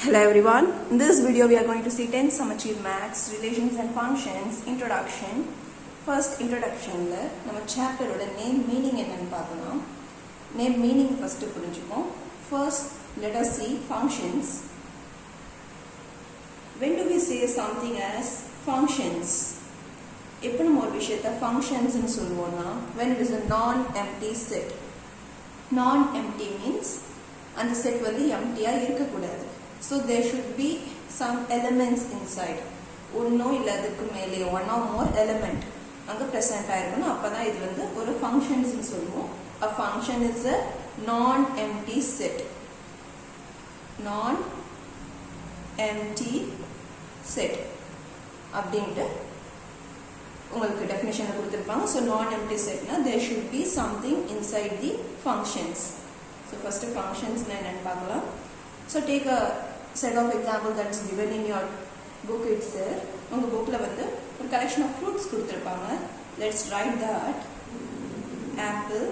Hello everyone, in this video we are going to see 10 sum achieve maths, relations and functions, introduction. First introduction la nama chapter oda name meaning enna paakalam. Name meaning first purinjikom. First let us see functions. When do we say something as functions? எப்போ நம்ம ஒரு விஷயத்தை functions ன்னு சொல்லுவோம்னா when it is a non-empty set. Non-empty means அந்த set வந்து எம்டியா இருக்கக்கூடாது. So there should be some elements inside. ஒன்னோ இல்ல அதுக்கு மேலே one or more element அங்க present ஆயிருக்கணும். அப்பதான் இது வந்து ஒரு functions ன்னு சொல்லுவோம். A function is a non-empty set. Non-empty set அப்படின்ட்டு உங்களுக்கு டெஃபினிஷன் கொடுத்திருப்பாங்க. So non-empty setனா there should be something inside the functions. So first functions என்னன்னு பார்க்கலாம். So take a set of example that is given in your book itself. உங்க bookல வந்து ஒரு collection of fruits கொடுத்திருப்பாங்க. Let's write that apple,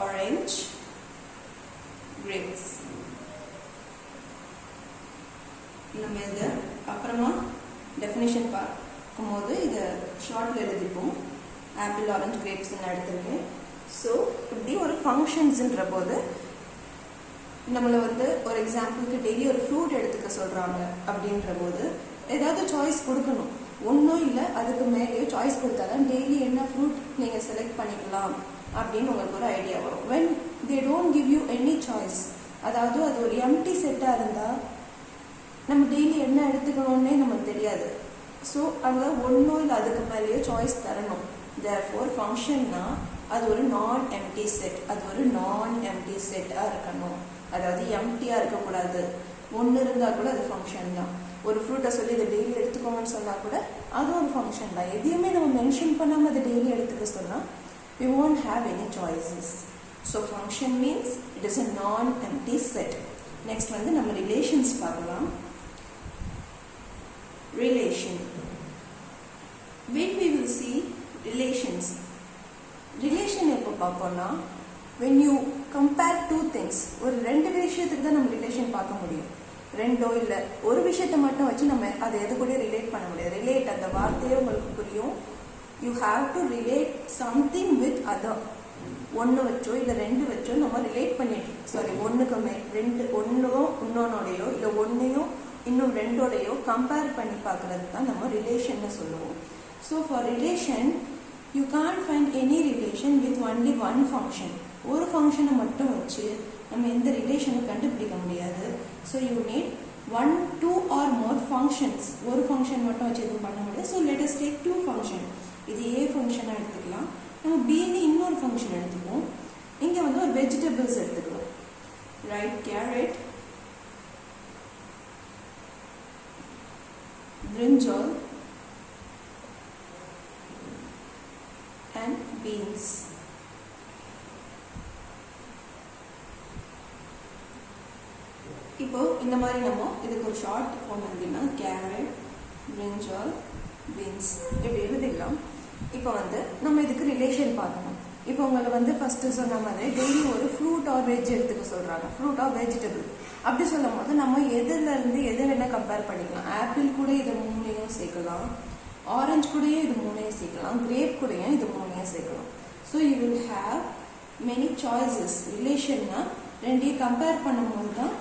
orange, grapes. நம்ம இது அப்புறமா definition பார்க்கும்போது இத ஷார்ட்ல எழுதிப்போம். apple, orange, grapes ன்னு எடுத்துருக்கேன். So இப்படி ஒரு functionsன்ற போது நம்மள வந்து ஒரு எக்ஸாம்பிளுக்கு டெய்லி ஒரு ஃப்ரூட் எடுத்துக்க சொல்றாங்க அப்படின்ற போது ஏதாவது சாய்ஸ் கொடுக்கணும். ஒன்றும் இல்லை அதுக்கு மேலேயோ சாய்ஸ் கொடுத்தாதான் டெய்லி என்ன ஃப்ரூட் நீங்க செலக்ட் பண்ணிக்கலாம் அப்படின்னு உங்களுக்கு ஒரு ஐடியா வரும். when they don't give you any choice, அதாவது அது ஒரு எம்டி செட்டா இருந்தா நம்ம டெய்லி என்ன எடுத்துக்கணும்னே நமக்கு தெரியாது. ஸோ அங்கே ஒன்றும் இல்லை அதுக்கு மேலேயோ சாய்ஸ் தரணும். therefore ஃபங்க்ஷன்னா அது ஒரு நான் எம்டி செட். அது ஒரு நான் எம்டி செட்டாக இருக்கணும். அதாவது எம்டியா இருக்கக்கூடாது. ஒன்று இருந்தால் கூட அது ஃபங்க்ஷன் தான். ஒரு ஃப்ரூட்டை சொல்லி இதை டெய்லி எடுத்துக்கோங்கன்னு சொன்னா கூட அது ஒரு ஃபங்க்ஷன் தான். எதையுமே நம்ம மென்ஷன் பண்ணாமல் அதை டெய்லி எடுத்துக்க சொன்னா we won't have any choices. So function means it is a non-empty set. Next வந்து நம்ம ரிலேஷன்ஸ் பார்க்கலாம். Relation. When we will see relations. Relation எப்போ பார்ப்போம்னா when you compare two things. ஒரு ரெண்டு விஷயத்துக்கு தான் நம்ம ரிலேஷன் பார்க்க முடியும். ரெண்டோ இல்லை ஒரு விஷயத்தை மட்டும் வச்சு நம்ம அதை எது கூட ரிலேட் பண்ண முடியாது. ரிலேட் அந்த வார்த்தையே உங்களுக்கு புரியும். You have to relate something with other. ஒன்று வச்சோ இல்லை ரெண்டு வச்சோ நம்ம ரிலேட் பண்ணிட்டு ஒன்றுக்குமே ரெண்டு ஒன்றும் இன்னொன்னோடையோ இல்லை ஒன்றையும் இன்னும் ரெண்டோடையோ கம்பேர் பண்ணி பார்க்கறது தான் நம்ம ரிலேஷன்னு சொல்லுவோம். So for relation you can't find any relation with only one function. ஒரு ஃபங்க்ஷனை மட்டும் வச்சு நம்ம எந்த ரிலேஷனை கண்டுபிடிக்க முடியாது. So you need 1, 2 or more functions. ஒரு ஃபங்க்ஷன் மட்டும் வச்சு எதுவும் பண்ண முடியாது. So let us take 2 function. இது ஏ ஃபங்க்ஷனாக எடுத்துக்கலாம். நம்ம பின்னு இன்னொரு ஃபங்க்ஷன் எடுத்துக்குவோம். இங்கே வந்து ஒரு வெஜிடபிள்ஸ் எடுத்துக்கலாம். Right carrot, brinjal and beans. இப்போ இந்த மாதிரி நம்ம இதுக்கு ஒரு ஷார்ட் ஃபார்ம் எழுதினா கேரட், brinjal, beans இப்படி எழுதிடலாம். இப்போ வந்து நம்ம இதுக்கு ரிலேஷன் பார்க்கணும். இப்போ உங்களை வந்து ஃபர்ஸ்ட் சொன்ன மாதிரி டெய்லி ஒரு ஃப்ரூட் ஆர் வெஜ் எடுத்துக்க சொல்றாங்க. ஃப்ரூட் ஆர் வெஜிடபிள் அப்படி சொல்லும் போது நம்ம எதுல இருந்து எது வேணா கம்பேர் பண்ணிக்கலாம். ஆப்பிள் கூட இது மூணையும் சேர்க்கலாம், ஆரஞ்சு கூடயே இது மூணையும் சேர்க்கலாம், கிரேப் கூடயும் இது மூணையும் சேர்க்கலாம். So you will have many choices. ரிலேஷன்னா ரெண்டையும் கம்பேர் பண்ணும்போது தான்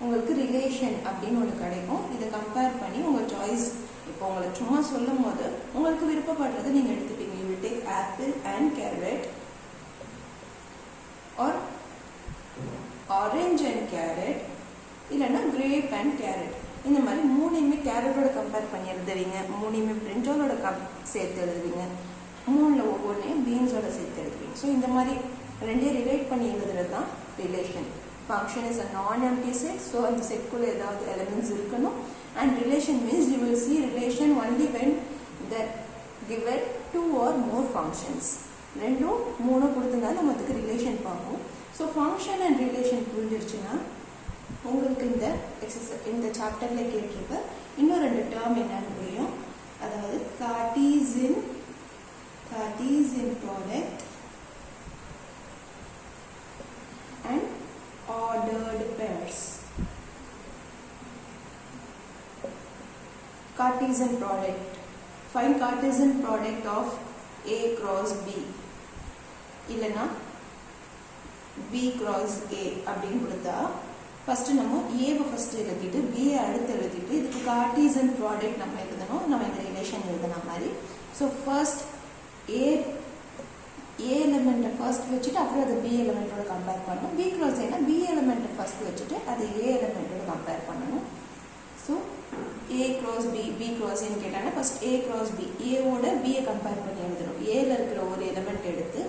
உங்களுக்கு ரிலேஷன் அப்படின்னு ஒன்று கிடைக்கும். இதை கம்பேர் பண்ணி உங்கள் சாய்ஸ் இப்போ உங்களுக்கு சும்மா சொல்லும் போது உங்களுக்கு விருப்பப்படுறது நீங்கள் எடுத்துப்பீங்க. You will take apple and carrot or orange and carrot இல்லைன்னா கிரேப் அண்ட் கேரட். இந்த மாதிரி மூணையுமே கேரட்டோட கம்பேர் பண்ணி எழுதுவீங்க. மூணையுமே பிரிஞ்சாலோட சேர்த்து எழுதுவீங்க. மூணில் ஒவ்வொன்றையும் பீன்ஸோட சேர்த்து எழுதுவீங்க. ஸோ இந்த மாதிரி ரெண்டே ரிலேட் பண்ணி எழுதுறது தான் relation. Function is a nonempty set. So அந்த செட்குள்ள ஏதாவது எலிமெண்ட்ஸ் இருக்கணும். And relation means you will see relation only when that given 2 or more functions. ரெண்டும் மூணு கொடுத்தனால நம்ம அதுக்கு ரிலேஷன் பார்ப்போம். ஸோ ஃபங்க்ஷன் அண்ட் ரிலேஷன் புரிஞ்சிருச்சுன்னா உங்களுக்கு இந்த சாப்டர்ல கேட்டிருக்க இன்னும் ரெண்டு டேர்ம் என்னன்னு புரியும். அதாவது Cartesian product and ordered pairs. Cartesian product. Find Cartesian product of A cross B. இல்லனா B cross A அப்படின்னு கொடுத்தா ஃபர்ஸ்ட் நம்ம A வை ஃபர்ஸ்ட் எழுதிட்டு B ஐ அடுத்து எழுதிட்டு இதுக்கு கார்ட்டீசியன் ப்ராடக்ட் நம்ம எழுதணும். நம்ம இந்த ரிலேஷன் எழுதுன மாதிரி. ஸோ ஃபர்ஸ்ட் A எலிமெண்ட்டை ஃபர்ஸ்ட் வச்சுட்டு அப்புறம் அது B எலிமெண்ட்டோட கம்பேர் பண்ணணும். B cross Aனா B எலிமெண்ட்டை ஃபர்ஸ்ட் வச்சுட்டு அது A எலிமெண்ட்டோட கம்பேர் பண்ணணும். So A cross B, B cross Aன்னு கேட்டாங்கன்னா ஃபர்ஸ்ட் A cross B, Aவோட Bயை கம்பேர் பண்ணி எழுதணும். Aல இருக்கிற ஒரு எலிமெண்ட் எடுத்து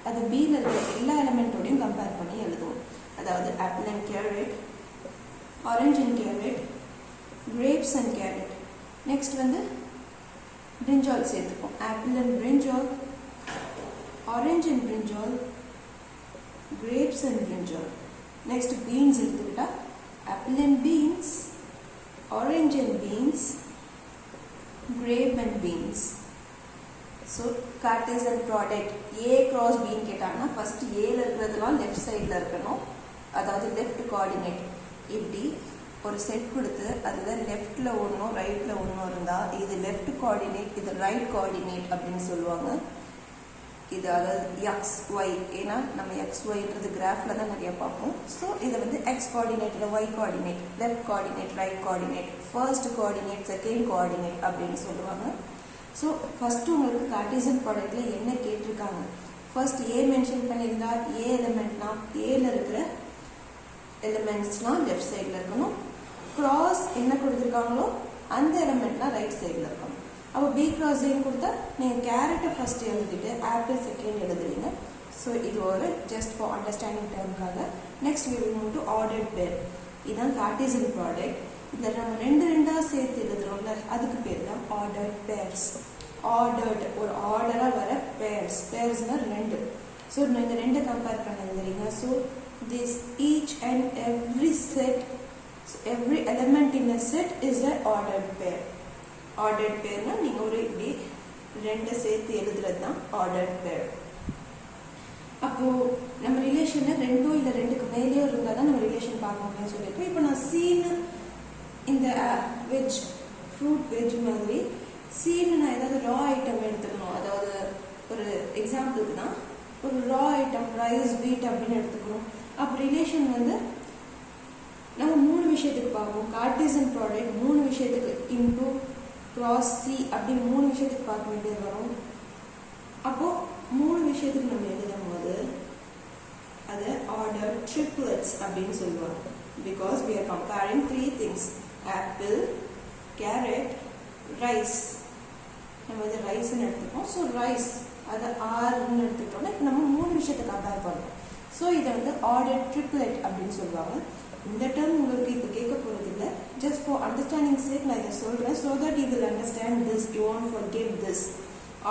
அது Bல இருக்கிற எல்லா எலிமெண்ட்டோடையும் கம்பேர் பண்ணி எழுதுவோம். அதாவது apple and carrot, orange and carrot, grapes and carrot. Next வந்து brinjal சேர்த்துப்போம். apple and brinjal, orange and brinjal, grapes and brinjal. Next beans எடுத்துக்கிட்டா apple and beans, orange and beans, grape and beans. So Cartesian product A cross B கேட்டாங்கன்னா first Aல இருக்கிறதுலாம் left சைடில் இருக்கணும். அதாவது left coordinate இப்படி ஒரு set கொடுத்து அதில் லெஃப்டில் ஒன்றும் ரைட்டில் ஒன்றும் இருந்தால் இது லெஃப்ட் கோஆர்டினேட், இது ரைட் கோஆர்டினேட் அப்படின்னு சொல்லுவாங்க. இது அதாவது எக்ஸ் ஒய், ஏன்னா நம்ம எக்ஸ் ஒய்ன்றது கிராஃபில் தான் நிறைய பார்ப்போம். ஸோ இதை வந்து எக்ஸ் கோஆர்டினேட், இல்லை y coordinate, left coordinate, right coordinate, first coordinate, second coordinate அப்படின்னு சொல்லுவாங்க. ஸோ ஃபஸ்ட்டு உங்களுக்கு கார்ட்டீசியன் ப்ராடக்டில் என்ன கேட்டிருக்காங்க, ஃபர்ஸ்ட் ஏ மென்ஷன் பண்ணியிருந்தா ஏ எலிமெண்ட்னா ஏல இருக்கிற எலிமெண்ட்ஸ்லாம் லெஃப்ட் சைடில் இருக்கணும். கிராஸ் என்ன கொடுத்துருக்காங்களோ அந்த எலிமெண்ட்லாம் ரைட் சைடில் இருக்கணும். அப்போ பி கிராஸ் ஏன்னு கொடுத்தா நீங்கள் கேரட்டை ஃபர்ஸ்ட் எழுதிட்டு ஆப்பிள் செகண்ட் எழுதுவீங்க. ஸோ இது ஒரு ஜஸ்ட் ஃபார் அண்டர்ஸ்டாண்டிங் டேர்முக்காக. Next we will move to ordered pair. இதுதான் கார்ட்டீசியன் ப்ராடக்ட். இதில் நம்ம ரெண்டாக சேர்த்து எழுதுறோம்ல, அதுக்கு பேர் தான் ஆர்டர்ட் பேர்ஸ். ஆர்டர்ட் ஒரு ஆர்டராக வர பேர்ஸ், பேர்ஸ்னால் ரெண்டு. ஸோ நீங்கள் ரெண்டு கம்பேர் பண்ண எழுதுறீங்க. So this each and every set, so every element in a set is an ordered pair. Ordered pair na நீங்க ஒரு இப்படி ரெண்டு சேர்த்து எழுதுறது தான் ordered pair. அப்போ நம்ம ரிலேஷனை ரெண்டோ இல்லை ரெண்டுக்கு மேலேயோ இருந்தால் தான் நம்ம ரிலேஷன் பார்க்க முடியும்னு சொல்லியிருக்கோம். இப்போ நான் சீனு இந்த வெஜ் ஃப்ரூட் வெஜ் மாதிரி சீனு நான் ஏதாவது ரா ஐட்டம் எடுத்துக்கணும். அதாவது ஒரு எக்ஸாம்பிளுக்கு தான் ஒரு ரா ஐட்டம் ரைஸ் வீட் அப்படின்னு எடுத்துக்கணும். அப்போ ரிலேஷன் வந்து நம்ம மூணு விஷயத்துக்கு பார்ப்போம். கார்ட்டீசியன் ப்ராடக்ட் மூணு விஷயத்துக்கு இன்டூ கிராஸ் சி அப்படி மூணு விஷயத்துக்கு பார்க்க வேண்டியது வரும். அப்போது மூணு விஷயத்துக்கு நம்ம எழுதும் போது அதை ஆர்டர் ட்ரிப்ளெட்ஸ் அப்படின்னு சொல்லுவாங்க. Because we are comparing three things, apple, carrot, rice. நம்ம இது ரைஸ்ன்னு எடுத்துக்கோம். ஸோ ரைஸ் அதை ஆறுன்னு எடுத்துக்கிட்டோம்னா இப்போ நம்ம மூணு விஷயத்தை கம்பேர் பண்ணுறோம். ஸோ இதை வந்து ஆர்டர் ட்ரிப்ளெட் அப்படின்னு சொல்லுவாங்க. இந்த டேர்ம் உங்களுக்கு இப்போ கேட்க போகிறது இல்லை, ஜஸ்ட் ஃபார் அண்டர்ஸ்டாண்டிங் சேக் நான் இதை சொல்கிறேன். So that you will understand this, you won't forget this.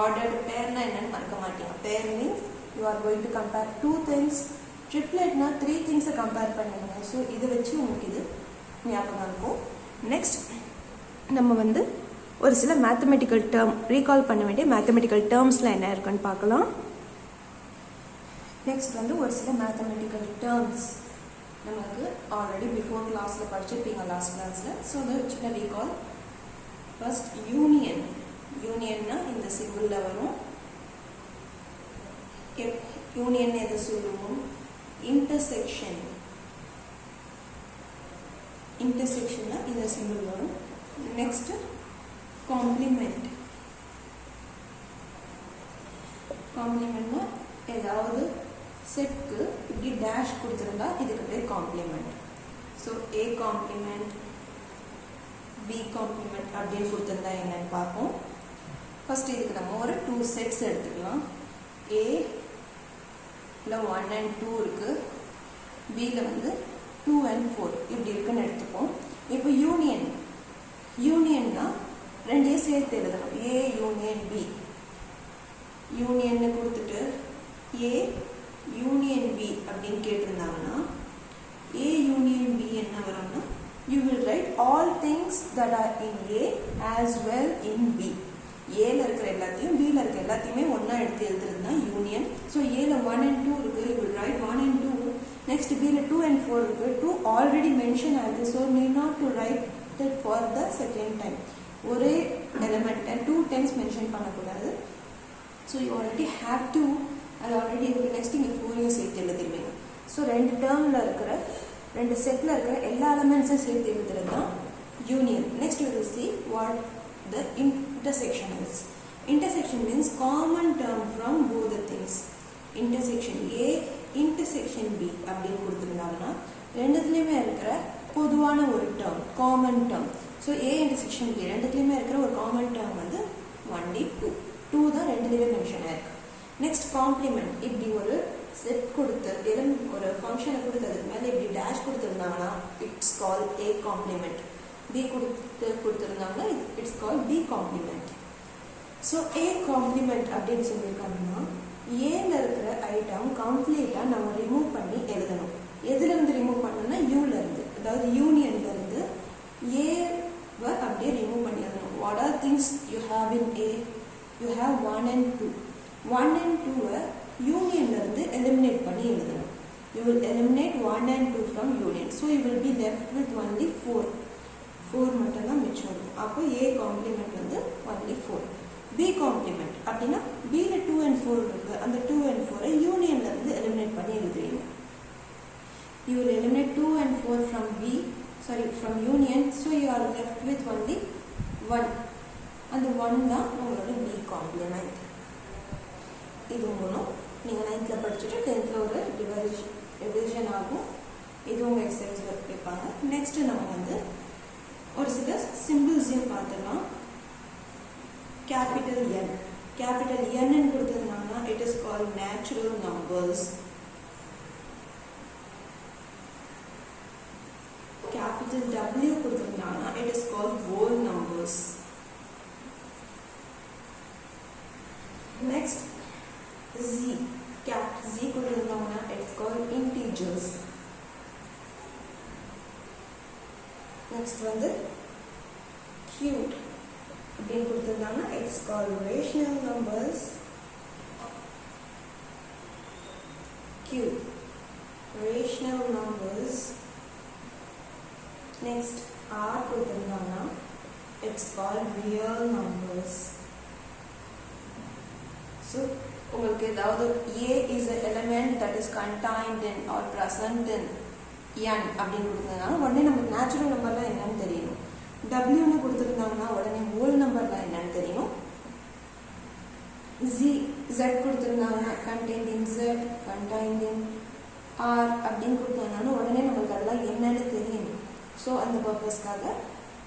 Ordered பேர்னா என்னன்னு மறக்க மாட்டீங்க. Pair means you are going to compare two things. ட்ரிப்ளெட்னா த்ரீ திங்ஸை கம்பேர் பண்ணுவீங்க. ஸோ இதை வச்சு உங்களுக்கு இது ஞாபகம் இருக்கும். நெக்ஸ்ட் நம்ம வந்து ஒரு சில மேத்தமெட்டிக்கல் டேர்ம் ரீகால் பண்ண வேண்டிய மேத்தமெட்டிக்கல் டேர்ம்ஸ்லாம் என்ன இருக்குன்னு பார்க்கலாம். நெக்ஸ்ட் வந்து ஒரு சில மேத்தமெட்டிக்கல் டேர்ம்ஸ் நமக்கு ஆல்ரெடி பிஃபோர் கிளாஸில் படிச்சிருப்பீங்க லாஸ்ட் கிளாஸில். ஸோ அது சின்ன ரீகால். First union. யூனியன்னா இந்த சிம்பிளில் வரும். யூனியன் எதை சொல்லுவோம்? இன்டர்செக்ஷன். இன்டர்செக்ஷன்னா இந்த சிம்பிள் வரும். Next complement. காம்ப்ளிமெண்ட்னா ஏதாவது செட்க்கு இப்படி டேஷ் கொடுத்துருந்தா இதுக்கு பேர் complement. So A complement, B complement அப்படின்னு கொடுத்துருந்தா என்னன்னு பார்ப்போம். ஃபர்ஸ்ட் இதுக்கு நம்ம ஒரு டூ செட்ஸ் எடுத்துக்கலாம். ஏல 1 and 2 இருக்கு, பியில் வந்து 2 and 4 இப்படி இருக்குன்னு எடுத்துப்போம். இப்போ யூனியன். யூனியன்னா ரெண்டையும் சேர்த்து எழுதணும். A union B. யூனியன்னு கொடுத்துட்டு ஏ யூனியன் பி அப்படின்னு கேட்டிருந்தாங்கன்னா ஏ யூனியன் பி என்ன வரும்னா you will write all things that are in A as well in B. ஏல இருக்கிற எல்லாத்தையும் பியில் இருக்கிற எல்லாத்தையுமே ஒன்றா எடுத்து எழுதுறது தான் யூனியன். ஸோ ஏல 1 and 2 இருக்குது, you will right 1 and 2. Next பியில் 2 and 4 இருக்குது. 2 ஆல்ரெடி மென்ஷன் ஆகுது. So need not to right it for the second time. ஒரே எலிமெண்ட்டை 2 times மென்ஷன் பண்ணக்கூடாது. So you already have to அது ஆல்ரெடி இருக்குது. நெக்ஸ்ட் இங்கே 4 சேர்த்து எழுதிடுவீங்க. ஸோ 2 டேர்மில் இருக்கிற 2 செட்டில் இருக்கிற எல்லா எலிமெண்ட்ஸும் சேர்த்து எழுதுறது தான் union. Next you will see what the intersection is. Intersection means common term from both the things. Intersection A, intersection B அப்படின்னு கொடுத்துருந்தாங்கன்னா ரெண்டுத்துலேயுமே இருக்கிற பொதுவான ஒரு term, common term. So A intersection B ரெண்டுத்துலேயுமே இருக்கிற ஒரு காமன் டேர்ம் வந்து 1D 2 தான் ரெண்டுலேயுமே மென்ஷன் ஆயிருக்கு. Next complement. இப்படி ஒரு செட் கொடுத்து ஒரு ஃபங்க்ஷனை கொடுத்து அதுக்கு மேலே இப்படி டேஷ் கொடுத்துருந்தாங்கன்னா it's call A complement. B கொடுத்துருந்தாங்கன்னா it's call B complement. So A complement அப்படின்னு சொல்லியிருக்காங்கன்னா ஏல இருக்கிற ஐட்டம் கம்ப்ளீட்டாக நம்ம ரிமூவ் பண்ணி எழுதணும். எதுலேருந்து ரிமூவ் பண்ணணும்னா யூலேருந்து, அதாவது யூனியன்லேருந்து ஏவை அப்படியே ரிமூவ் பண்ணி எழுதணும். What are things you have in A? You have 1 and 2. 1 and 2 யூனியன்லேருந்து எலிமினேட் பண்ணி எழுதணும். You will eliminate 1 and 2 from union. So you will be left with only 4 மட்டும்தான் மிச்சம் இருக்கும். அப்போ A காம்ப்ளிமெண்ட் வந்து ஒன்லி 4. B காம்ப்ளிமெண்ட் அப்படின்னா Bல 2 and 4 இருக்குது. அந்த 2 and 4 யூனியன்லேருந்து எலிமினேட் பண்ணி எழுதுவீங்க. You will eliminate 2 and 4 from union. So you are left with only 1. And the 1 தான் உங்களோட B காம்ப்ளிமெண்ட். இது மூணும் நீங்கள் 9th படிச்சுட்டு 10th ஒரு ரிவிஷன் ஆகும். இது உங்கள் எக்ஸசைஸில் கேட்பாங்க. நெக்ஸ்ட்டு நம்ம வந்து ஒரு சில சிம்பிள்ஸையும் பார்த்துக்கலாம். Capital N. கேபிட்டல் N கொடுத்ததுனால it is called natural numbers. Capital W கொடுத்ததுனால it is called whole numbers. Next Z. Z கொடுத்ததுனால it's called integers. Next வந்து Q அப்படின்னு கொடுத்ததுனால it's called rational numbers. Q rational numbers. Next R கொடுத்ததுனால it's called real numbers. So உங்களுக்கு ஏதாவது A is an element that is contained in or present in N அப்படின்னு கொடுத்ததுனால உடனே நமக்கு நேச்சுரல் நம்பர்லாம் என்னன்னு தெரியணும். Wன்னு கொடுத்துருந்தாங்கன்னா உடனே ஹோல் நம்பர்லாம் என்னன்னு தெரியணும். Z கொடுத்துருந்தாங்கன்னா contained in Z, contained in R அப்படின்னு கொடுத்ததுனால உடனே நமக்கு அதெல்லாம் என்னன்னு தெரியணும். So அந்த பர்பஸ்க்காக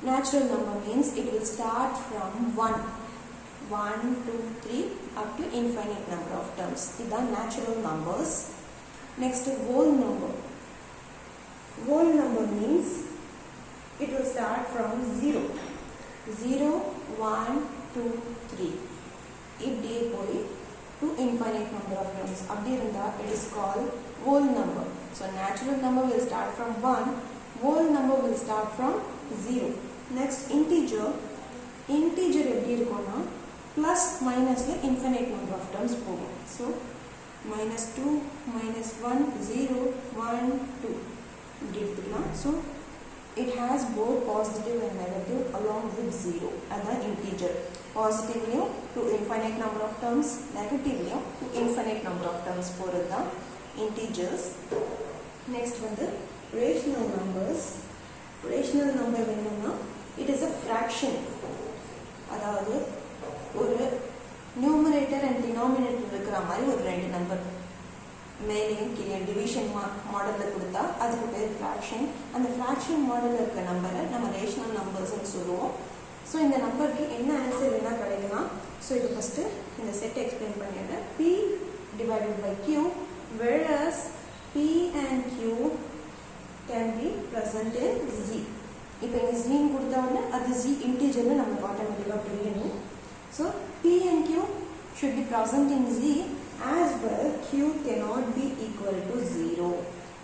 natural number means it will start from 1, 2, 3 up to infinite number of terms. These are natural numbers. Next, whole number. Whole number means it will start from 0, 1, 2, 3. இப்படியே போய் to infinite number of terms. அப்படி இருந்தா it is called whole number. So natural number will start from 1. Whole number will start from 0. Next, integer. Integer எப்படி இருக்கும்னா plus minusல infinite number of terms போகும். So -2, -1, 0, 1, 2 இப்படி எடுத்துக்கலாம். So it has both positive and negative along with 0. அதான் integer. Positivelyயும் to infinite number of terms, negativelyயும் to infinite number of terms போகிறது தான் integers. Next வந்து rational numbers. Rational number என்னன்னா it is a fraction. அதாவது ஒரு numerator and denominator இருக்கிற மாதிரி ஒரு ரெண்டு நம்பர் மேலேயும் கீழே டிவிஷன் மாடலில் கொடுத்தா அதுக்கு பேர் ஃப்ராக்ஷன். அந்த ஃப்ராக்ஷன் மாடலில் இருக்க நம்பரை நம்ம ரேஷனல் நம்பர்ஸ்ன்னு சொல்லுவோம். ஸோ இந்த நம்பருக்கு என்ன ஆன்சர் என்ன கிடைக்கலாம்? ஸோ இது ஃபஸ்ட்டு இந்த செட் எக்ஸ்பிளைன் பண்ணிடுறேன். P divided by Q, whereas P and Q can be present in Z. இப்போ இங்கே ஜீன் கொடுத்தோன்னா அது Z இன்டீஜர்னு நமக்கு ஆட்டோமேட்டிக்காக புரியணும். So P and Q should be present in Z as well. Q cannot be equal to 0.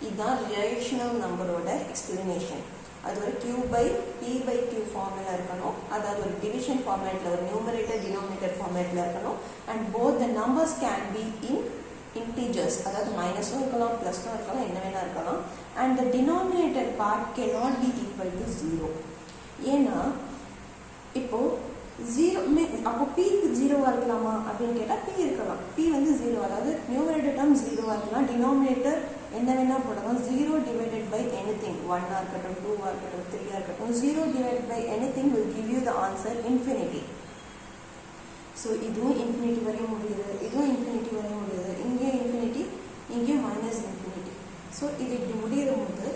இதுதான் rational நம்பரோட explanation. அது ஒரு Q by P by Q formula இருக்கணும். அதாவது ஒரு டிவிஷன் ஃபார்மேட்டில் ஒரு நியூமரேட்டர் டினாமினேட்டர் ஃபார்மேட்டில் இருக்கணும். And both the numbers can be in integers, அதாவது மைனஸும் இருக்கலாம் ப்ளஸும் இருக்கலாம் என்ன வேணா இருக்கலாம். And the denominator part cannot be equal to 0. ஏன்னா இப்போது 0 அப்போ Pக்கு 0 இருக்கலாமா அப்படின்னு கேட்டால் P இருக்கலாம். P வந்து 0, அதாவது நியூமரேட்டர் டேர்ம் 0 இருக்கலாம். டினாமினேட்டர் என்ன வேணால் போடலாம். 0 டிவைடட் பை எனிதிங், 1 இருக்கட்டும், 2 இருக்கட்டும், 3 இருக்கட்டும், 0 divided by anything will give you the answer infinity. So இதுவும் இன்ஃபினிட்டி வரையும் முடியுது, இதுவும் இன்ஃபினிட்டி வரையும் முடியுது, இங்கேயும் இன்ஃபினிட்டி, இங்கேயும் மைனஸ் இன்ஃபினிட்டி. ஸோ இது இப்படி முடிகிற போது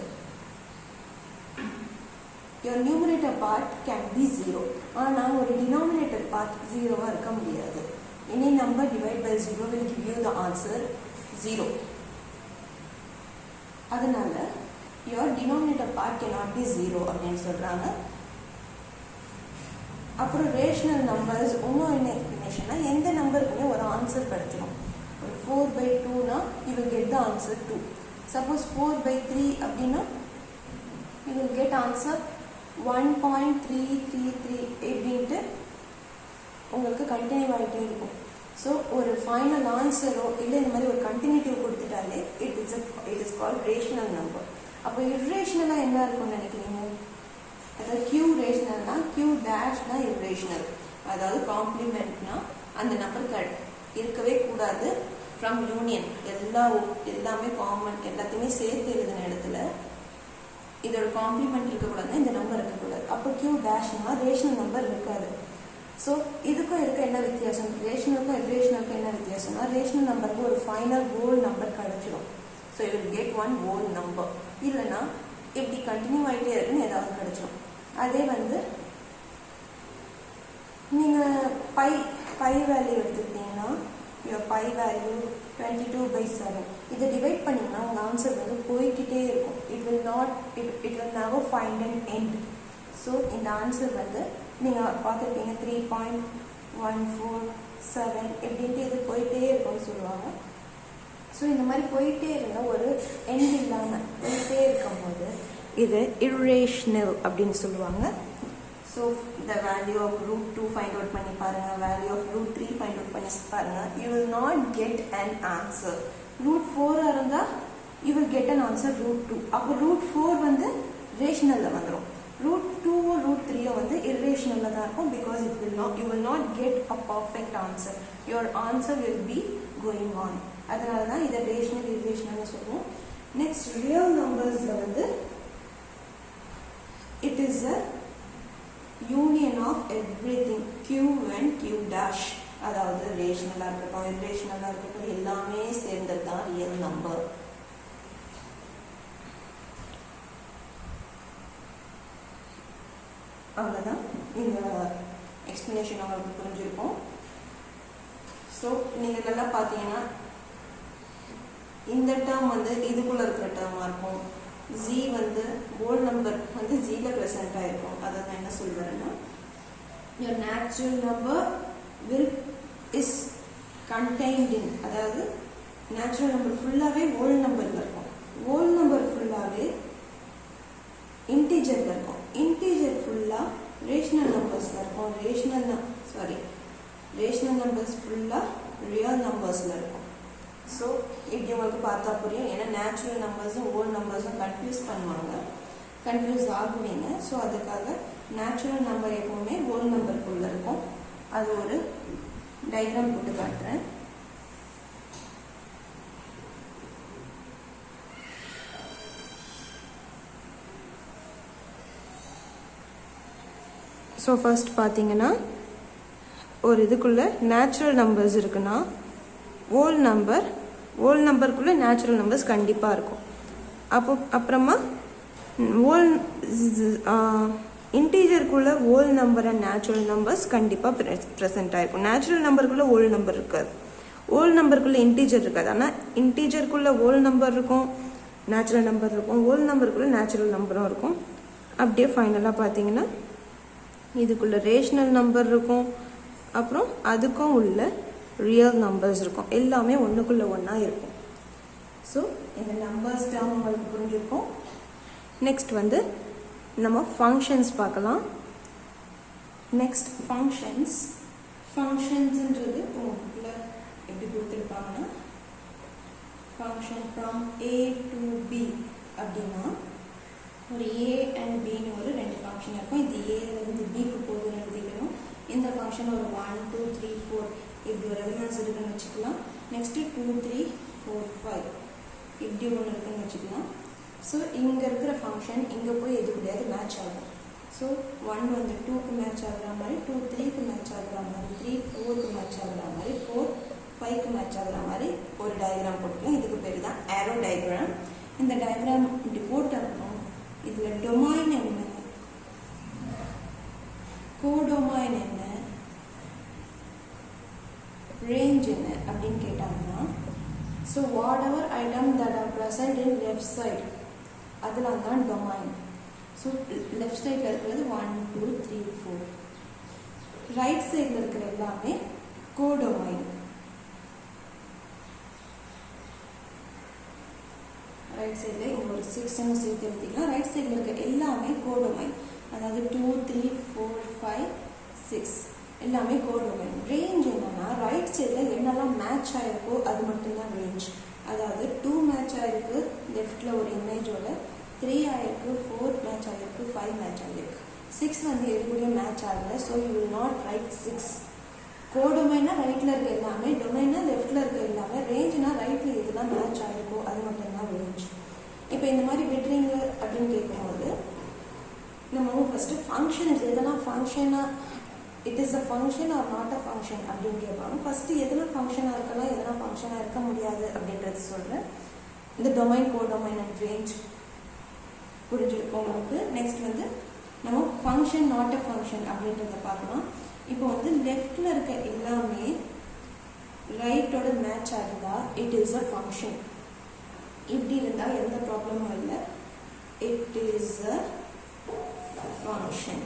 your numerator part can be 0. ஆனால் ஒரு denominator part 0 இருக்க முடியாது. Any number divided by 0 will give you the answer 0. அதனால your denominator part cannot be 0 அப்படின்னு சொல்றாங்க. அப்புறம் ரேஷனல் நம்பர்ஸ் இன்னும் என்ன எக்ஸ்பிளனேஷன்னா, எந்த நம்பருக்குமே ஒரு ஆன்சர் கிடைச்சிடும். ஒரு 4/2னா you will get the answer 2. Suppose 4/3 அப்படின்னா you will get answer 1.333 எப்படின்ட்டு உங்களுக்கு கண்டினியூ ஆகிட்டே இருக்கும். ஸோ ஒரு ஃபைனல் ஆன்சரோ இல்லை இந்த மாதிரி ஒரு கண்டினியூட்டிவ் கொடுத்துட்டாலே it is called rational number. அப்போ இர்ரேஷனலாக என்ன இருக்கும்னு நினைக்கிறீங்க? அதாவது Q ரேஷனல்னா Q டேஷ்னா இர்ரேஷனல், அதாவது காம்ப்ளிமெண்ட்னா அந்த நம்பர் இருக்கவே கூடாது. ஃப்ரம் யூனியன் எல்லாமே காமன் எல்லாத்தையுமே சேர்த்து எழுதின இடத்துல இதோட காம்ப்ளிமெண்ட் இருக்கக்கூடாதுன்னா இந்த நம்பர் இருக்கக்கூடாது. அப்போ Q டேஷ்னா ரேஷனல் நம்பர் இருக்காது. ஸோ இதுக்கும் இருக்க என்ன வித்தியாசம்? ரேஷனலுக்கும் இர்ரேஷனலுக்கும் என்ன வித்தியாசம்னா, ரேஷனல் நம்பருக்கு ஒரு ஃபைனல் ஹோல் நம்பர் கிடைச்சிடும். So you will get one whole number. இல்லைன்னா இப்படி கண்டினியூ ஆகிட்டே இருக்குன்னு ஏதாவது கிடைச்சிடும். அதே வந்து நீங்கள் பை வேல்யூ எடுத்துக்கிட்டீங்கன்னா, பை வேல்யூ 22/7 இதை டிவைட் பண்ணிங்கன்னா உங்கள் ஆன்சர் வந்து போய்கிட்டே இருக்கும். It will never find an end. So இந்த ஆன்சர் வந்து நீங்கள் பார்த்துருப்பீங்க 3.147 எப்படின்ட்டு இது போயிட்டே இருக்கும்னு சொல்லுவாங்க. ஸோ இந்த மாதிரி போயிட்டே இருந்தால் ஒரு எண்ட் இல்லாமல் போயிட்டே இருக்கும்போது இது irrational அப்படின்னு சொல்லுவாங்க. So the value of √2 find out பண்ணி பாருங்கள், வேல்யூ ஆஃப் √3 ஃபைண்ட் அவுட் பண்ணி பாருங்கள். you will not get an answer. √4 இருந்தால் you will get an answer √2. அப்போ √4 வந்து ரேஷனலில் வந்துடும். √2 √3 வந்து irrational தான் இருக்கும். because you will not get a perfect answer. your answer will be going on. அதனால தான் இதை ரேஷனல் irrational சொல்லுவோம். நெக்ஸ்ட் ரியல் நம்பர்ஸில் வந்து it is a union of everything, Q and Q dash. அதாவது ரேஷனலாக இருக்கட்டும் irrational-ஆக இருக்கட்டும் எல்லாமே சேர்ந்தது தான் ரியல் நம்பர். அவ்வளோதான். இந்த எக்ஸ்பிளனேஷன் உங்களுக்கு புரிஞ்சிருக்கும். ஸோ நீங்கள் நல்லா பார்த்தீங்கன்னா இந்த டேர்ம் வந்து இதுக்குள்ளே இருக்கிற டேர்மாக இருக்கும். ஜி வந்து ஹோல் நம்பர் வந்து ஜியில் ப்ரெசென்ட் ஆகிருக்கும். அதை நான் என்ன சொல்கிறேன்னா, your natural number is contained in, அதாவது நேச்சுரல் நம்பர் ஃபுல்லாகவே ஹோல் நம்பரில் இருக்கும். ஹோல் நம்பர் ஃபுல்லாகவே இன்டீஜரில் இருக்கும். இன்டீஜர் ஃபுல்லாக ரேஷனல் நம்பர்ஸில் இருக்கும். ரேஷனல் நம்பர்ஸ் ஃபுல்லாக ரியல் நம்பர்ஸில் இருக்கும். ஸோ இப்படி உங்களுக்கு பார்த்தா புரியும். ஏன்னா நேச்சுரல் நம்பர்ஸும் ஹோல் நம்பர்ஸும் கன்ஃபியூஸ் பண்ணுவாங்க, கன்ஃபியூஸ் ஆகுவீங்க. ஸோ அதுக்காக நேச்சுரல் நம்பர் எப்பவுமே ஹோல் நம்பருக்குள்ளே இருக்கும். அது ஒரு டயக்ராம் போட்டு காட்டுறேன். ஸோ ஃபர்ஸ்ட் பார்த்தீங்கன்னா ஒரு இதுக்குள்ளே நேச்சுரல் நம்பர்ஸ் இருக்குன்னா ஹோல் நம்பருக்குள்ளே நேச்சுரல் நம்பர்ஸ் கண்டிப்பாக இருக்கும். அப்புறமா இன்டீஜருக்குள்ளே whole number and natural numbers கண்டிப்பாக ப்ரெசென்ட் ஆகிருக்கும். நேச்சுரல் நம்பருக்குள்ளே ஹோல் நம்பர் இருக்காது, ஹோல் நம்பருக்குள்ளே இன்டீஜர் இருக்காது. ஆனால் இன்டீஜருக்குள்ளே ஹோல் நம்பர் இருக்கும், நேச்சுரல் நம்பர் இருக்கும், ஹோல் நம்பருக்குள்ளே நேச்சுரல் நம்பரும் இருக்கும். அப்படியே ஃபைனலாக பார்த்தீங்கன்னா இதுக்குள்ளே ரேஷனல் நம்பர் இருக்கும், அப்புறம் அதுக்கும் உள்ள ரியல் நம்பர்ஸ் இருக்கும். எல்லாமே ஒன்றுக்குள்ளே ஒன்றா இருக்கும். ஸோ இந்த நம்பர்ஸ் டேர்ம் உங்களுக்கு புரிஞ்சிருக்கும். நெக்ஸ்ட் வந்து நம்ம ஃபங்க்ஷன்ஸ் பார்க்கலாம். நெக்ஸ்ட் ஃபங்க்ஷன்ஸ்ன்றது உங்களுக்குள்ள எப்படி கொடுத்துருப்பாங்கன்னா, function from A to B அப்படின்னா ஒரு a and b னு ஒரு ரெண்டு ஃபங்க்ஷன் இருக்கும். இது a ல இருந்து b க்கு போகுதுன்னு எழுதிக்கணும். இந்த ஃபங்க்ஷன் ஒரு 1 2 3 4 இப்படி ஒரு எலிமெண்ட்ஸ் இருக்குன்னு வச்சுக்கலாம். நெக்ஸ்ட் 2 3 4 5 இப்படி ஒன்று இருக்குன்னு வச்சுக்கலாம். ஸோ இங்கே இருக்கிற ஃபங்க்ஷன் இங்கே போய் எது கூடயாவது மேட்ச் ஆகும். ஸோ 1 வந்து 2க்கு மேட்ச் ஆகுற மாதிரி, 2 3க்கு மேட்ச் ஆகுற மாதிரி, 3 4க்கு மேட்ச் ஆகுற மாதிரி, 4 5க்கு மேட்ச் ஆகுற மாதிரி ஒரு டயக்ராம் போட்டுக்கலாம். இதுக்கு பேர் தான் ஏரோ டயக்ராம். இந்த டயக்ராம் இப்படி போட்டோம்னா இதில் டொமைன் என்ன, கோடொமைன் என்ன, ரேஞ்ச் என்ன அப்படின்னு கேட்டாங்கன்னா, so what ever item that are present in left side அதெல்லாம் தான் டொமைன். ஸோ லெஃப்ட் சைடில் இருக்கிறது 1 2 3 4, ரைட் சைடில் இருக்கிற எல்லாமே கோடொமைன். ரைட் சைடில் இங்கே ஒரு 6ன்னு சேர்த்து எழுதிக்கலாம். ரைட் சைடில் இருக்க எல்லாமே கோடொமைன், அதாவது 2 3 4 5 6 எல்லாமே கோடொமைன். ரேஞ்ச் என்னன்னா ரைட் சைடில் என்னெல்லாம் மேட்ச் ஆகிருக்கோ அது மட்டும்தான் ரேஞ்ச். அதாவது 2 மேட்ச் ஆகிருக்கு லெஃப்டில் ஒரு இமேஜோட, 3 ஆகிருக்கு, 4 மேட்ச் ஆகிருக்கு, 5 மேட்ச் ஆகிருக்கு, 6 வந்து எது கூட மேட்ச் ஆகலை. So you will not right 6. கோடொமைனா ரைட்டில் இருக்க எல்லாமே, டொமைனா லெஃப்டில் இருக்க எல்லாமே, ரேஞ்ச்னா ரைட்டில் எதுலாம் மேட்ச் ஆகிருக்கோ அது மட்டும்தான் ரேஞ்ச். இப்போ இந்த மாதிரி விட்றீங்க அப்படின்னு கேட்கும்போது நம்ம ஃபஸ்ட்டு ஃபங்க்ஷன் எதெல்லாம் ஃபங்க்ஷனாக, it is a function or not a function அப்படின்னு கேட்பாங்க. ஃபஸ்ட்டு எதெல்லாம் ஃபங்க்ஷனாக இருக்கலாம், எதெல்லாம் ஃபங்க்ஷனாக இருக்க முடியாது அப்படின்றது சொல்கிறேன். இந்த டொமைன், கோடொமைன் அண்ட் ரேஞ்ச் புரிஞ்சிருக்கோம் உங்களுக்கு. நெக்ஸ்ட் வந்து நம்ம ஃபங்க்ஷன் நாட் அ ஃபங்க்ஷன் அப்படின்றத பார்க்கலாம். இப்போ வந்து லெஃப்டில் இருக்க எல்லாமே ரைட்டோட மேட்ச் ஆகுதா, இட் இஸ் அ ஃபங்க்ஷன். இப்படி இருந்தால் எந்த ப்ராப்ளமும் இல்லை, இட் இஸ் அ ஃபங்க்ஷன்.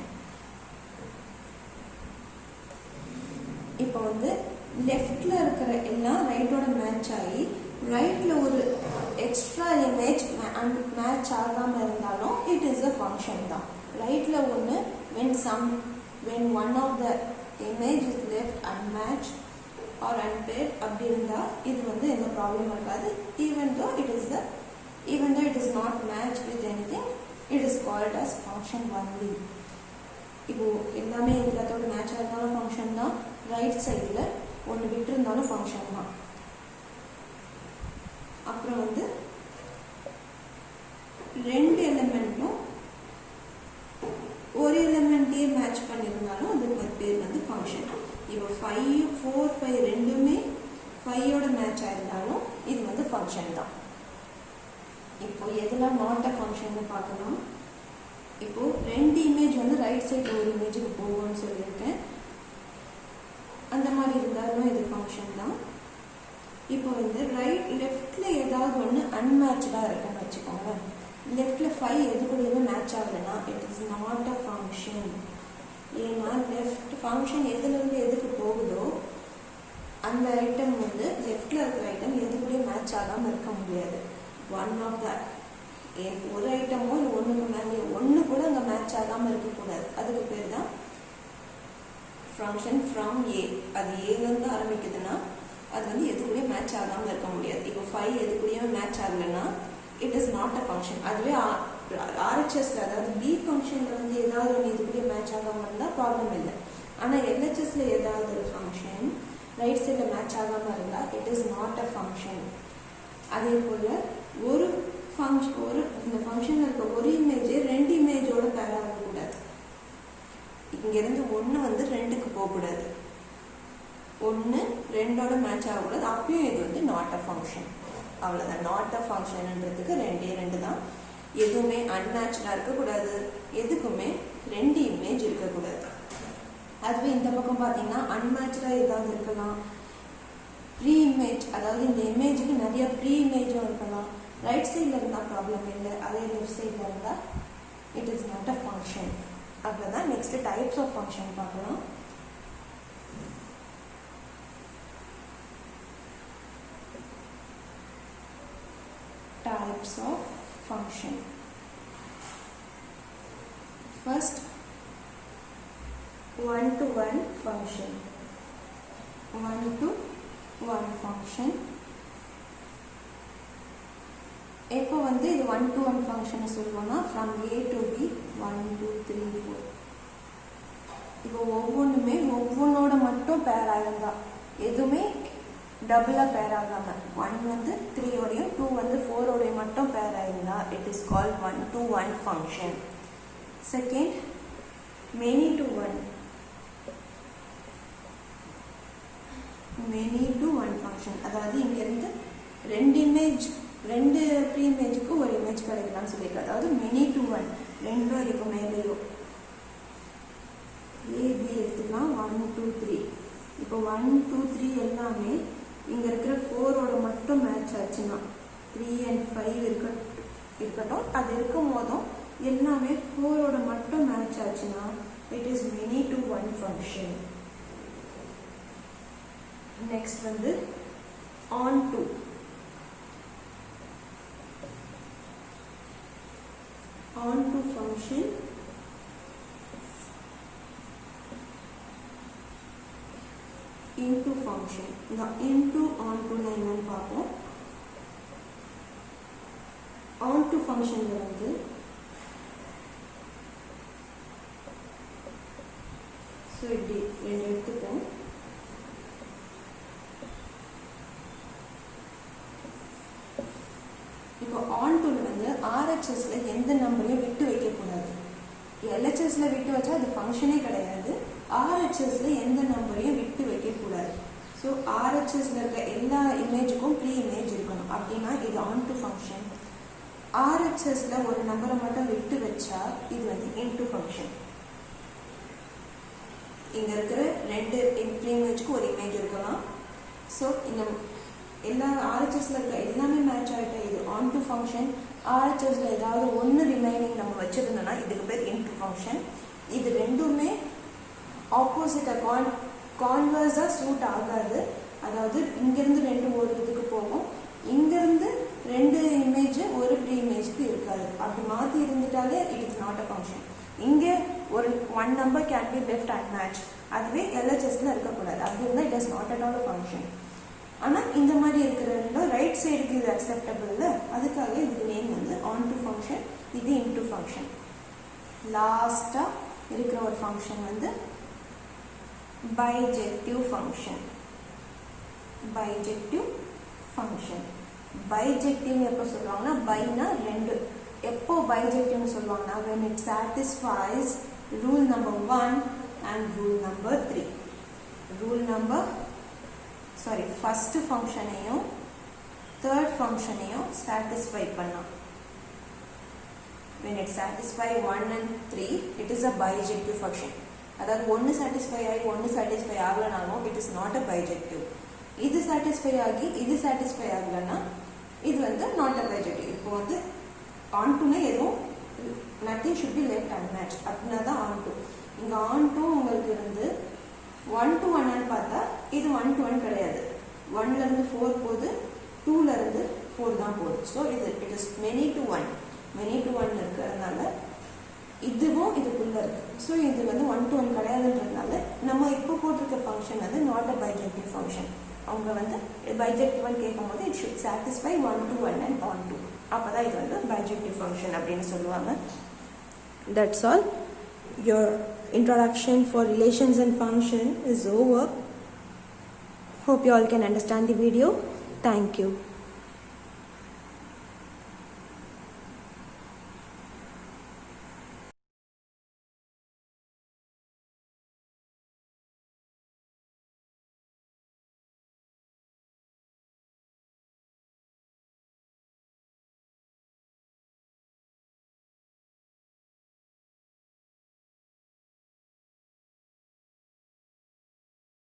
இப்போ வந்து லெஃப்டில் இருக்கிற எல்லாம் ரைட்டோட மேட்ச் ஆகி ரைட்டில் ஒரு எக்ஸ்ட்ரா இமேஜ் மேட்ச் ஆகாமல் இருந்தாலும் இட் இஸ் அ ஃபங்க்ஷன் தான். ரைட்டில் ஒன்று when one of the image is left unmatched or unpaired அப்படி இருந்தால் இது வந்து எந்த ப்ராப்ளம் இருக்காது. even though it is not matched with anything, it is called as function only. இப்போ எல்லாமே எல்லாத்தோட மேட்ச் ஆகிருந்தாலும் ஃபங்க்ஷன் தான், ரைட் சைடில் ஒன்று விட்டு இருந்தாலும் ஃபங்க்ஷன் தான். அப்புறம் வந்து ரெண்டு எலிமெண்ட்டும் ஒரு எலிமெண்ட்டே மேட்ச் பண்ணியிருந்தாலும் அதுக்கு பேர் வந்து ஃபங்க்ஷன். இப்போ 5 4 5 ரெண்டுமே 5யோட மேட்ச் ஆயிருந்தாலும் இது வந்து ஃபங்க்ஷன் தான். இப்போ எதெல்லாம் நாட் அ ஃபங்க்ஷன் பார்க்கலாம். இப்போ ரெண்டு இமேஜ் வந்து ரைட் சைடில் ஒரு இமேஜுக்கு போகும்னு சொல்லியிருக்கேன். அந்த மாதிரி இருந்தாலும் இது ஃபங்க்ஷன் தான். இப்போ வந்து லெஃப்டில் ஏதாவது ஒன்று அன்மேட்சாக இருக்குன்னு வச்சுக்கோங்க. லெஃப்டில் 5 எது கூடயுமே மேட்ச் ஆகலைன்னா it is not a function. ஏன்னா லெஃப்ட் ஃபங்க்ஷன் எதுலேருந்து எதுக்கு போகுதோ அந்த ஐட்டம் வந்து லெஃப்டில் இருக்கிற ஐட்டம் எது கூட மேட்ச் ஆகாமல் இருக்க முடியாது. ஒன் ஆஃப் த ஒரு ஐட்டமோ இல்லை ஒன்றுக்கு மேலே ஒன்று கூட அங்கே மேட்ச் ஆகாமல் இருக்கக்கூடாது. அதுக்கு பேர் தான் ஃபங்க்ஷன் ஃப்ரம் ஏ. அது ஏலேருந்து ஆரம்பிக்குதுன்னா அது வந்து எது கூட மேட்ச் ஆகாமல் இருக்க முடியாது. இப்போ 5 எது கூடயுமே மேட்ச் ஆகலைன்னா it is not a function. அதுவே RHSல அதாவது பி ஃபங்க்ஷனில் வந்து ஏதாவது ஒன்று இது கூட மேட்ச் ஆகாமல் இருந்தால் ப்ராப்ளம் இல்லை. ஆனால் LHSல ஏதாவது ஒரு ஃபங்க்ஷன் ரைட் சைடில் மேட்ச் ஆகாமல் இருந்தால் it is not a function. அதே போல் ஒரு இந்த ஃபங்க்ஷனில் இருக்க ஒரு இமேஜே ரெண்டு இமேஜோட பேர் ஆகக்கூடாது. இங்கேருந்து 1 வந்து 2க்கு போகக்கூடாது, 1 2ஓட மேட்ச் ஆகக்கூடாது. அப்பயும் இது வந்து நாட் அ ஃபங்க்ஷன். அவ்வளோதான். நாட் அ ஃபங்க்ஷன்ன்றதுக்கு 2 தான். எதுவுமே அன்மேட்சாக இருக்கக்கூடாது, எதுக்குமே 2 இமேஜ் இருக்கக்கூடாது. அதுவே இந்த பக்கம் பார்த்தீங்கன்னா அன்மேட்சாக ஏதாவது இருக்கலாம், ப்ரீ இமேஜ், அதாவது இந்த இமேஜுக்கு நிறைய ப்ரீ இமேஜும் இருக்கலாம். ரைட் சைடில் இருந்தால் ப்ராப்ளம் இல்லை, அதே லெஃப்ட் சைடில் இருந்தால் it is not a function. அவ்வளோதான். நெக்ஸ்ட் டைப்ஸ் ஆஃப் ஃபங்க்ஷன் பார்க்கலாம். Types of function. First, one-to-one function. One-to-one function எப்போ வந்து இது 1 to 1 ஃபங்க்ஷன் சொல்லுவோம்னா from A to B 1 2 3 4. இப்போ ஒவ்வொன்றுமே ஒவ்வொன்னோட மட்டும் பேர் ஆயிருந்தா, எதுவுமே டபுளாக பேர் ஆகாமல் 1 வந்து 3 ஓடையும் 2 வந்து 4 ஓடையும் மட்டும் பேர் ஆயிருந்தா it is called 1 to 1 function. Second, many to 1. many to 1 function, அதாவது இங்கேருந்து ரெண்டு ப்ரீ இமேஜுக்கு ஒரு இமேஜ் கிடைக்கலாம்னு சொல்லியிருக்காரு. அதாவது many to 1, ரெண்டும் இருக்கும் மேலேயும். ஏபி எடுத்துக்கலாம் 1 2 3. இப்போ 1 2 3 எல்லாமே இங்கே இருக்கிற 4ஓட மட்டும் மேட்ச் ஆச்சுன்னா 3 and 5 இருக்கட்டும், அது இருக்கும் போதும் எல்லாமே 4ஓட மட்டும் மேட்ச் ஆச்சுன்னா it is many to 1 function. Next வந்து on to. on to function into function. இந்த into on to என்னன்னு பார்ப்போம். on to function வந்து so இப்படி ரெண்டு எடுத்துப்போம். இப்போ on to வந்து RHSல எந்த நம்பரையும் விட்டு வைக்கக்கூடாது. LHSல விட்டு வச்சா அது ஃபங்க்ஷனே கிடையாது. RHSல எந்த நம்பரையும் விட்டு வைக்கக்கூடாது. ஸோ RHSல இருக்க எல்லா இமேஜுக்கும் ப்ரீ இமேஜ் இருக்கணும். அப்படின்னா இது on to ஃபங்க்ஷன். RHSல ஒரு நம்பரை மட்டும் விட்டு வச்சா இது வந்து into ஃபங்க்ஷன். இங்க இருக்கிற ரெண்டு ப்ரீ இமேஜுக்கு ஒரு இமேஜ் இருக்கலாம். ஸோ இந்த எல்லா RHSல இருக்க எல்லாமே மேட்ச் ஆகிட்டா இது on to ஃபங்க்ஷன். RHSல ஏதாவது ஒன்று ரிமைனிங் நம்ம வச்சிருந்தோம்னா இதுக்கு பேர் into ஃபங்க்ஷன். இது ரெண்டுமே ஆப்போசிட்டாக கான்வர்ஸாக சூட் ஆகாது. அதாவது இங்கேருந்து ரெண்டு ஒரு இதுக்கு போகும், இங்கேருந்து ரெண்டு இமேஜ் ஒரு ப்ரீ இமேஜ்க்கு இருக்காது. அப்படி மாற்றி இருந்துட்டாலே it is not a function. இங்கே ஒரு one number can be left unmatch, அதுவே LHSல இருக்கக்கூடாது. அப்படி இருந்தால் it is not at all a function. ஆனால் இந்த மாதிரி இருக்கிற ரெண்டும் ரைட் சைடுக்கு இது அக்செப்டபிள், அதுக்காக இதுக்கு நேம் வந்து on to ஃபங்க்ஷன், இது into ஃபங்க்ஷன். லாஸ்ட்டாக இருக்கிற ஒரு ஃபங்க்ஷன் வந்து bijective function. bijective function. bijective எப்போ சொல்லுவாங்கன்னா பைனா ரெண்டு. எப்போ bijective சொல்லுவாங்கன்னா when it satisfies rule number 1 and rule number 3. first ஃபங்க்ஷனையும் third ஃபங்க்ஷனையும் satisfy பண்ணலாம். when it satisfies 1 and 3 it is a bijective function. அதாவது ஒன்று சாட்டிஸ்ஃபை ஆகி ஒன்று சாட்டிஸ்ஃபை ஆகலைனாலும் it is not a bijective. இது சாட்டிஸ்ஃபை ஆகி இது சாட்டிஸ்ஃபை ஆகலைன்னா இது வந்து நாட் அ பைஜெக்டிவ். இப்போ வந்து ஆன் டூனா எதுவும் நத்திங் ஷுட் பி லெஃப்ட் அன்மேட்ச் அப்படின்னா தான் ஆன் டூ. இங்கே ஆன் டூ உங்களுக்கு இருந்து 1 to 1 பார்த்தா இது 1 to 1 கிடையாது. 1லேருந்து 4 போகுது, 2லேருந்து 4 தான் போகுது. So it is many to 1 இருக்கிறதுனால இதுவும் இதுக்குள்ள இருக்கு. ஸோ இது வந்து 1 to 1 கிடையாதுன்றதுனால நம்ம இப்போ போட்டிருக்க ஃபங்க்ஷன் வந்து நாட் அ பைஜெக்டிவ் ஃபங்க்ஷன். அவங்க வந்து பைஜெக்டிவ் கேட்கும் போது it should satisfy 1 to 1 and on to. அப்போதான் இது வந்து பைஜெக்டிவ் ஃபங்க்ஷன் அப்படின்னு சொல்லுவாங்க. That's all. Your introduction for relations and function is over. Hope you all can understand the video. Thank you.